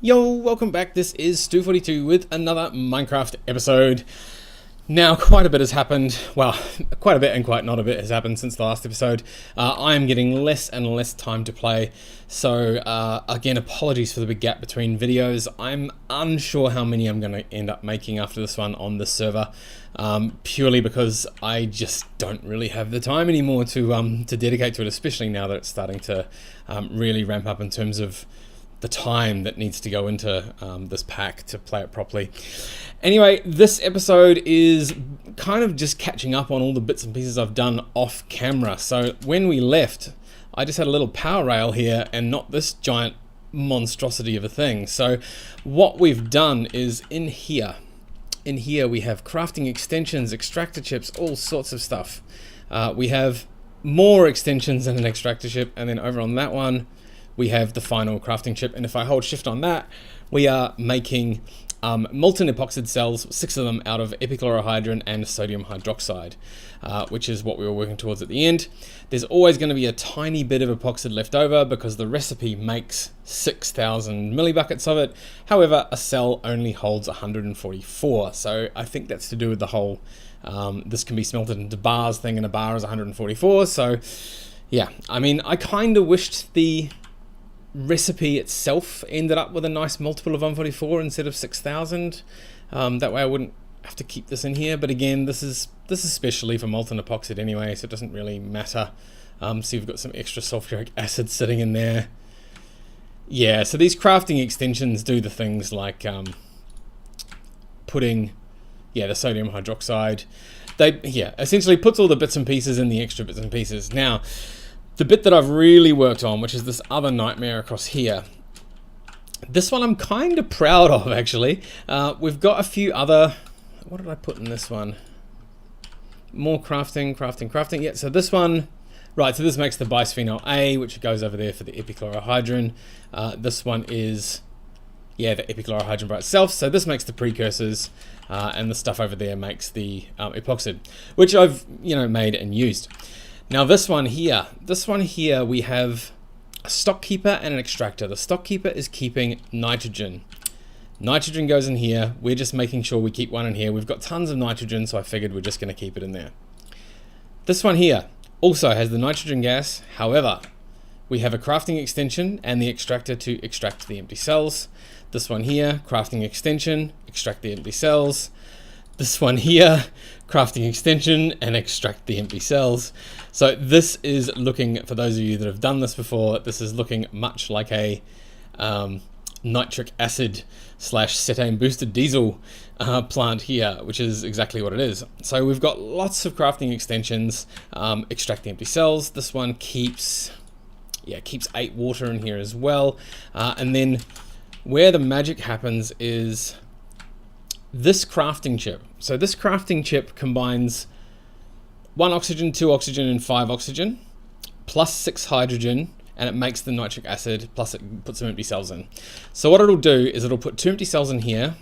Yo, welcome back. This is Stu42 with another Minecraft episode. Now, quite a bit has happened. Well, quite a bit and quite not a bit has happened since the last episode. I am getting less and less time to play. So, again, apologies for the big gap between videos. I'm unsure how many I'm going to end up making after this one on this server. Purely because I just don't really have the time anymore to dedicate to it, especially now that it's starting to really ramp up in terms of the time that needs to go into this pack to play it properly. Anyway, this episode is kind of just catching up on all the bits and pieces I've done off camera. So when we left, I just had a little power rail here and not this giant monstrosity of a thing. So what we've done is in here we have crafting extensions, extractor chips, all sorts of stuff. We have more extensions and an extractor chip, and then over on that one we have the final crafting chip, and if I hold shift on that, we are making molten epoxide cells, 6 of them out of epichlorohydrin and sodium hydroxide, which is what we were working towards at the end. There's always going to be a tiny bit of epoxide left over because the recipe makes 6,000 millibuckets of it. However, a cell only holds 144, so I think that's to do with the whole this can be smelted into bars thing, and a bar is 144, so yeah, I mean, I kind of wished the recipe itself ended up with a nice multiple of 144 instead of 6,000. That way I wouldn't have to keep this in here, but again, this is specially for molten epoxide anyway, so it doesn't really matter. So you've got some extra sulfuric acid sitting in there. Yeah, so these crafting extensions do the things like putting the sodium hydroxide. They essentially puts all the bits and pieces in the extra bits and pieces. Now, the bit that I've really worked on, which is this other nightmare across here, this one I'm kind of proud of, actually. We've got a few other, what did I put in this one? More crafting. Yeah, so this one, right, so this makes the bisphenol A, which goes over there for the epichlorohydrin. This one is, the epichlorohydrin by itself. So this makes the precursors, and the stuff over there makes the epoxide, which I've, made and used. Now this one here, we have a stock keeper and an extractor. The stock keeper is keeping nitrogen. Nitrogen goes in here. We're just making sure we keep one in here. We've got tons of nitrogen, so I figured we're just going to keep it in there. This one here also has the nitrogen gas. However, we have a crafting extension and the extractor to extract the empty cells. This one here, crafting extension, extract the empty cells. This one here, crafting extension and extract the empty cells. So this is looking, for those of you that have done this before, this is looking much like a nitric acid / cetane boosted diesel plant here, which is exactly what it is. So we've got lots of crafting extensions, extract the empty cells. This one keeps 8 water in here as well. And then where the magic happens is this crafting chip. So this crafting chip combines 1 oxygen, 2 oxygen, and 5 oxygen, plus 6 hydrogen, and it makes the nitric acid, plus it puts some empty cells in. So what it'll do is it'll put 2 empty cells in here,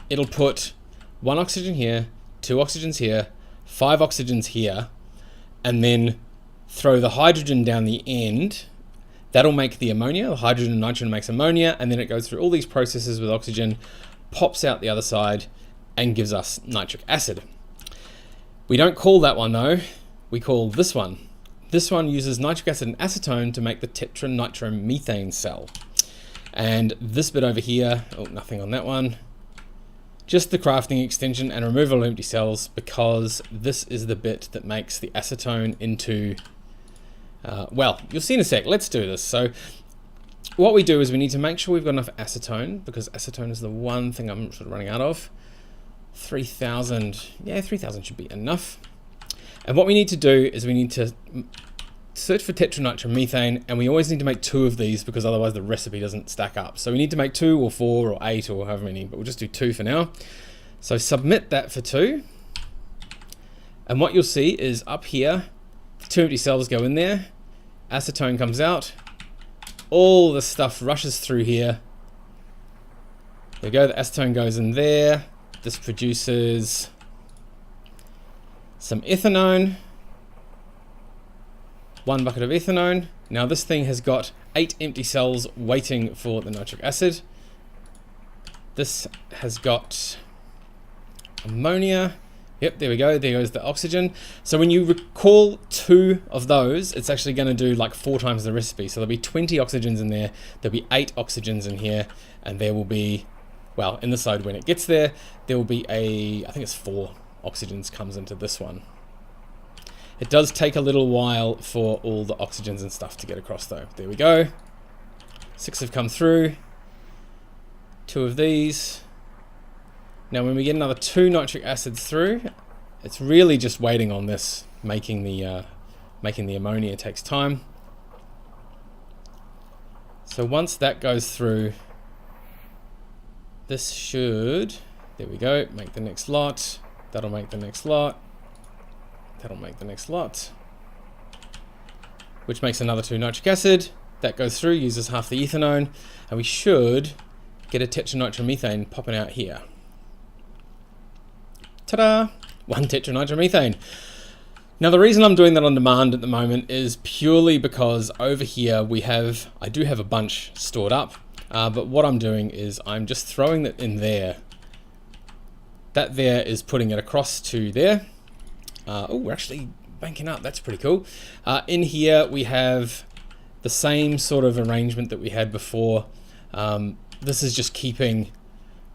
it'll put 1 oxygen here, 2 oxygens here, 5 oxygens here, and then throw the hydrogen down the end. That'll make the ammonia. The hydrogen and nitrogen makes ammonia, and then it goes through all these processes with oxygen, pops out the other side, and gives us nitric acid. We don't call that one though, we call this one. This one uses nitric acid and acetone to make the Tetra nitromethane cell. And this bit over here, nothing on that one, just the crafting extension and removal of empty cells, because this is the bit that makes the acetone into, you'll see in a sec. Let's do this. So what we do is we need to make sure we've got enough acetone, because acetone is the one thing I'm sort of running out of. 3,000, 3,000 should be enough. And what we need to do is we need to search for tetranitromethane, and we always need to make 2 of these because otherwise the recipe doesn't stack up. So we need to make 2 or 4 or 8 or however many, but we'll just do 2 for now. So submit that for 2. And what you'll see is up here, 2 empty cells go in there, acetone comes out, all the stuff rushes through here. There we go, the acetone goes in there. This produces some ethanone, 1 bucket of ethanone. Now this thing has got 8 empty cells waiting for the nitric acid. This has got ammonia. Yep, there we go. There goes the oxygen. So when you recall 2 of those, it's actually going to do like 4 times the recipe. So there'll be 20 oxygens in there. There'll be 8 oxygens in here. And there will be, well, in this load when it gets there, there will be I think it's 4 oxygens comes into this one. It does take a little while for all the oxygens and stuff to get across though. There we go. 6 have come through. 2 of these. Now when we get another 2 nitric acids through, it's really just waiting on this. Making the ammonia takes time. So once that goes through, this should, there we go, make the next lot. That'll make the next lot. That'll make the next lot. Which makes another 2 nitric acid. That goes through, uses half the ethanone, and we should get a tetranitromethane popping out here. Ta-da! 1 tetranitromethane. Now the reason I'm doing that on demand at the moment is purely because over here I do have a bunch stored up, but what I'm doing is I'm just throwing it in there. That there is putting it across to there. Oh, we're actually banking up, that's pretty cool. In here we have the same sort of arrangement that we had before. This is just keeping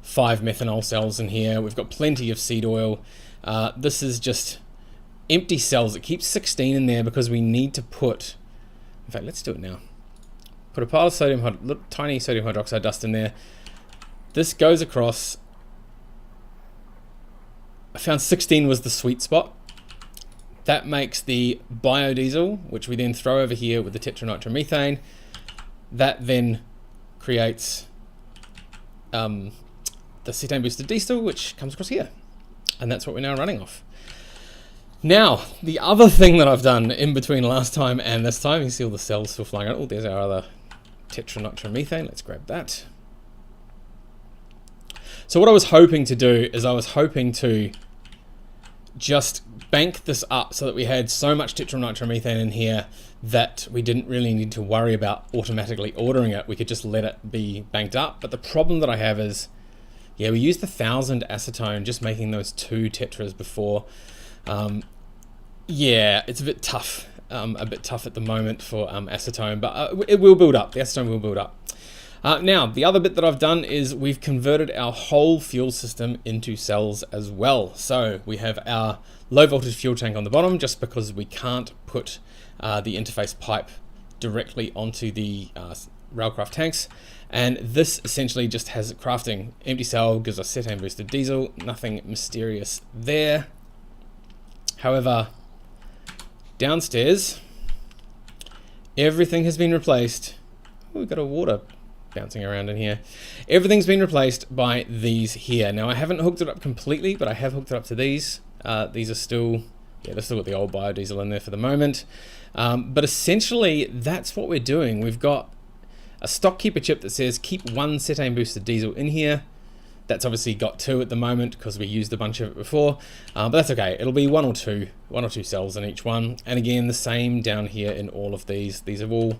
5 methanol cells in here. We've got plenty of seed oil. This is just empty cells. It keeps 16 in there because we need to put, in fact, let's do it now. Put a pile of tiny sodium hydroxide dust in there. This goes across. I found 16 was the sweet spot. That makes the biodiesel, which we then throw over here with the tetranitromethane. That then creates the cetane boosted diesel, which comes across here. And that's what we're now running off. Now, the other thing that I've done in between last time and this time, you see all the cells still flying out. Oh, there's our other tetranitromethane. Let's grab that. So what I was hoping to do is I was hoping to just bank this up so that we had so much tetranitromethane in here that we didn't really need to worry about automatically ordering it. We could just let it be banked up. But the problem that I have is, yeah, we used 1,000 acetone just making those 2 tetras before. Yeah, it's a bit tough at the moment for acetone, but it will build up. The acetone will build up. Now, the other bit that I've done is we've converted our whole fuel system into cells as well. So we have our low voltage fuel tank on the bottom just because we can't put the interface pipe directly onto the railcraft tanks. And this essentially just has crafting. Empty cell gives us cetane boosted diesel, nothing mysterious there. However, downstairs, everything has been replaced. Oh, we've got a water bouncing around in here. Everything's been replaced by these here. Now I haven't hooked it up completely, but I have hooked it up to these. These are still, yeah, they've still got the old biodiesel in there for the moment. But essentially that's what we're doing. We've got a stock keeper chip that says keep 1 cetane boosted diesel in here. That's obviously got 2 at the moment because we used a bunch of it before, but that's okay. It'll be one or two cells in each one. And again, the same down here in all of these. These are all,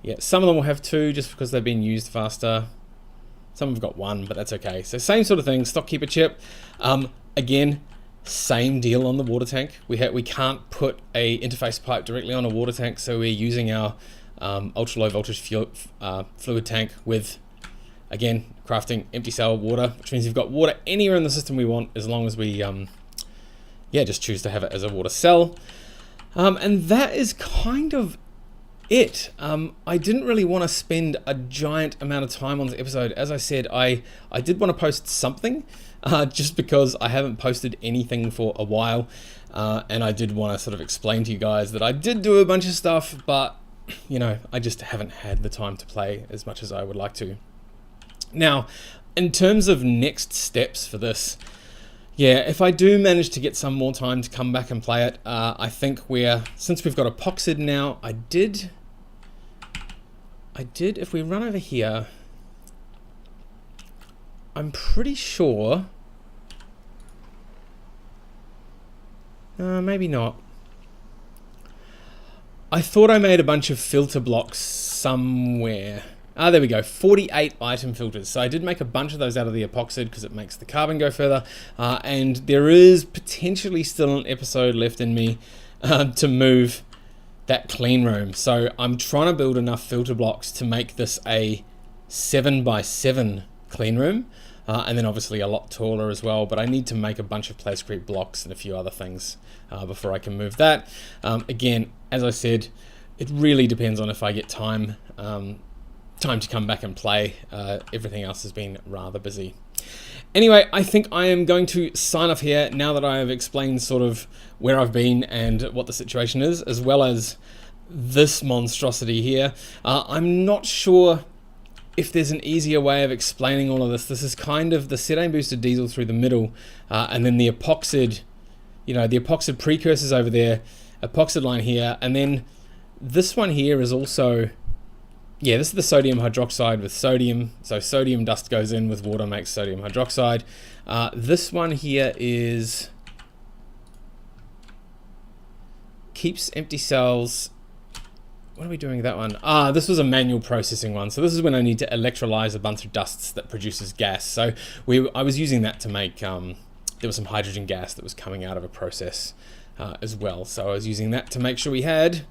yeah, some of them will have 2 just because they've been used faster. Some have got 1, but that's okay. So same sort of thing, stock keeper chip. Again, same deal on the water tank. We can't put a interface pipe directly on a water tank, so we're using our ultra low voltage fluid tank with, again, crafting empty cell water, which means you've got water anywhere in the system we want as long as we yeah, just choose to have it as a water cell. And that is kind of it. I didn't really want to spend a giant amount of time on this episode. As I said, I did want to post something just because I haven't posted anything for a while, and I did want to sort of explain to you guys that I did do a bunch of stuff, but you know, I just haven't had the time to play as much as I would like to. Now, in terms of next steps for this, yeah, if I do manage to get some more time to come back and play it, I think since we've got epoxid now, I did, if we run over here, I'm pretty sure, maybe not. I thought I made a bunch of filter blocks somewhere. There we go, 48 item filters. So I did make a bunch of those out of the epoxide because it makes the carbon go further. And there is potentially still an episode left in me to move that clean room. So I'm trying to build enough filter blocks to make this a 7x7 clean room. And then obviously a lot taller as well, but I need to make a bunch of place creep blocks and a few other things before I can move that. Again, as I said, it really depends on if I get time to come back and play. Everything else has been rather busy. Anyway, I think I am going to sign off here now that I have explained sort of where I've been and what the situation is, as well as this monstrosity here. I'm not sure if there's an easier way of explaining all of this. This is kind of the Cetane boosted diesel through the middle, and then the epoxid, the epoxid precursors over there, epoxid line here, and then this one here is also, this is the sodium hydroxide with sodium. So sodium dust goes in with water, makes sodium hydroxide. This one here is keeps empty cells. What are we doing with that one? This was a manual processing one. So this is when I need to electrolyze a bunch of dusts that produces gas. So I was using that to make, there was some hydrogen gas that was coming out of a process as well. So I was using that to make sure we had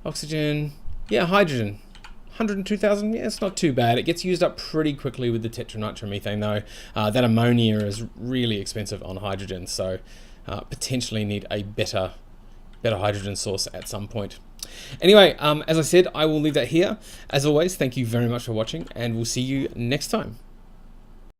oxygen, hydrogen. 102,000, it's not too bad. It gets used up pretty quickly with the Tetra nitromethane though. That ammonia is really expensive on hydrogen. So potentially need a better hydrogen source at some point. Anyway, as I said, I will leave that here. As always, thank you very much for watching, and we'll see you next time.